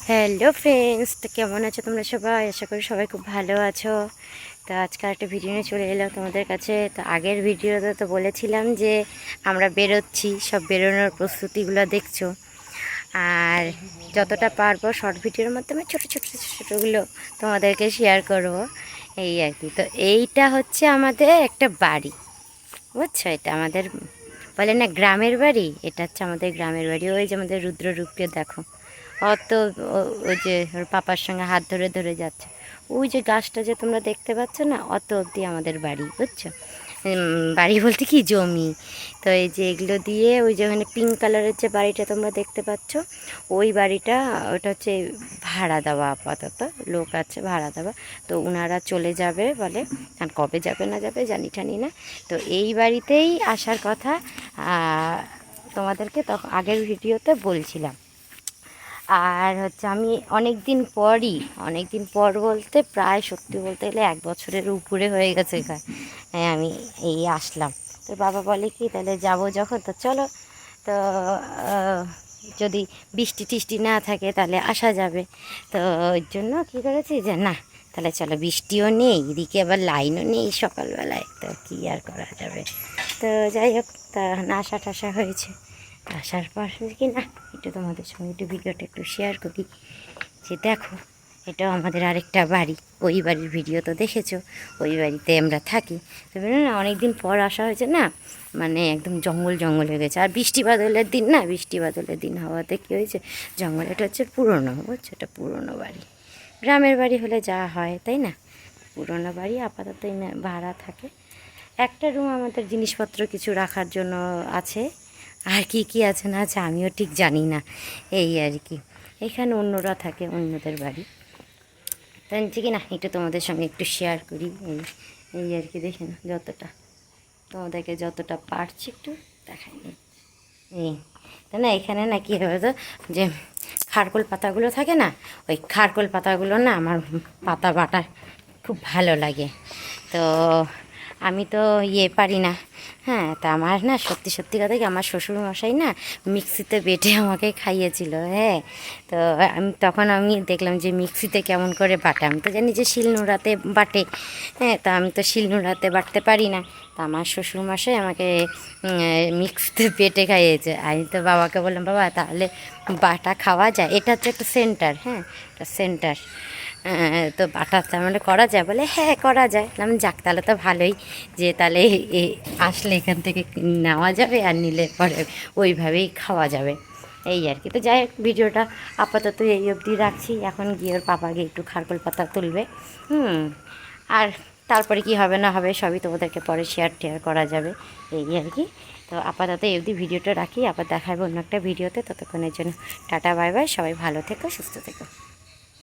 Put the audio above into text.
Hello friends, তো কেমন আছো তোমরা সবাই? আশা করি সবাই খুব ভালো আছো। তো আজকাল একটা ভিডিও নিয়ে চলে এলাম তোমাদের কাছে। তো আগের ভিডিওতে তো বলেছিলাম যে আমরা বেরোচ্ছি, সব বেরোনোর প্রস্তুতিগুলো দেখছো। আর যতটা পারবো শর্ট ভিডিওর মাধ্যমে ছোটো ছোটো ছোটোগুলো তোমাদেরকে শেয়ার করবো, এই আর কি। তো এইটা হচ্ছে আমাদের একটা বাড়ি, বুঝছো? এটা আমাদের বলে না গ্রামের বাড়ি, এটা হচ্ছে আমাদের গ্রামের বাড়ি। ওই যে আমাদের রুদ্ররূপকে দেখো, অত ওই যে ওর পাপার সঙ্গে হাত ধরে ধরে যাচ্ছে। ওই যে গাছটা যে তোমরা দেখতে পাচ্ছ না, অত অবধি আমাদের বাড়ি, বুঝছো? বাড়ি বলতে কি, জমি। তো এই যে এগুলো দিয়ে ওই যে ওখানে পিঙ্ক কালারের যে বাড়িটা তোমরা দেখতে পাচ্ছ, ওই বাড়িটা ওটা হচ্ছে ভাড়া দেওয়া, আপাতত লোক আছে ভাড়া দেওয়া। তো ওনারা চলে যাবে বলে, আর কবে যাবে না যাবে জানি টানি না। তো এই বাড়িতেই আসার কথা তোমাদেরকে তখন আগের ভিডিওতে বলছিলাম। আর হচ্ছে আমি অনেক দিন পর বলতে প্রায় সত্যি বলতে গেলে 1 বছরের উপরে হয়ে গেছে এখানে আমি এই আসলাম। তো বাবা বলে কি, তাহলে যাবো যখন তো চলো। তো যদি বৃষ্টি টিষ্টি না থাকে তাহলে আসা যাবে। তো ওই জন্য কী করেছি যে না, তাহলে চলো, বৃষ্টিও নেই, এদিকে আবার লাইনও নেই সকালবেলায়, তো কী আর করা যাবে। তো যাই হোক, তা আশা টাশা হয়েছে। আসার পর কি না, একটু তোমাদের সঙ্গে একটু ভিডিওটা একটু শেয়ার করি যে দেখো, এটাও আমাদের আরেকটা বাড়ি। ওই বাড়ির ভিডিও তো দেখেছো, ওই বাড়িতে আমরা থাকি। তবে না, অনেক দিন পর আসা হয়েছে না, মানে একদম জঙ্গল জঙ্গল হয়ে গেছে। আর বৃষ্টি বাদলের দিন না, বৃষ্টি বাদলের দিন হওয়াতে কী হয়েছে, জঙ্গল, এটা হচ্ছে পুরনো, বুঝছো? এটা পুরনো বাড়ি। গ্রামের বাড়ি হলে যা হয় তাই না, পুরনো বাড়ি আপাতত ভাড়া থাকে। একটা রুম আমাদের জিনিসপত্র কিছু রাখার জন্য আছে, আর কি কি আছে না আছে আমিও ঠিক জানি না, এই আর কি। এখানে অন্যরা থাকে, অন্যদের বাড়ি। তাই কি না, একটু তোমাদের সঙ্গে একটু শেয়ার করি, এই এই আর কি। দেখে না, যতটা তোমাদেরকে যতটা পারছি একটু দেখাই নি। এই তাই না, এখানে না কী হবে তো, যে খারকোল পাতাগুলো থাকে না, ওই খারকোল পাতাগুলো না আমার পাতা বাটা খুব ভালো লাগে। তো আমি তো পারি না। হ্যাঁ, তা আমার না সত্যি সত্যি কথা কি, আমার শ্বশুরমশাই না মিক্সিতে বেটে আমাকে খাইয়েছিল। হ্যাঁ, তো আমি দেখলাম যে মিক্সিতে কেমন করে বাটে। আমি তো জানি যে শিলনোড়াতে বাটে। হ্যাঁ, তা আমি তো শিলনোড়াতে বাটতে পারি না। তা আমার শ্বশুরমশাই আমাকে মিক্সিতে বেটে খাইয়েছে। আমি তো বাবাকে বললাম, বাবা তাহলে বাটা খাওয়া যায়, এটা হচ্ছে একটা সেন্টার। হ্যাঁ, একটা সেন্টার। তো বাটা তার মানে করা যায়? বলে হ্যাঁ করা যায়। আমি যাক, তাহলে তো ভালোই, যে তাহলে আসলে এখান থেকে নেওয়া যাবে, আর নিলে পরে ওইভাবেই খাওয়া যাবে, এই আর কি। তো যাই হোক, ভিডিওটা আপাতত এই অবধি রাখছি। এখন গিয়ে ওর পাপা গিয়ে একটু খারকোল পাতা তুলবে। আর তারপরে কি হবে না হবে সবই তোমাদেরকে পরে শেয়ার করা যাবে, এই আর কি। তো আপাতত এই অবধি ভিডিওটা রাখি, আবার দেখাবো অন্য একটা ভিডিওতে। ততক্ষণের জন্য টাটা, বাই বাই, সবাই ভালো থেকো, সুস্থ থেকো।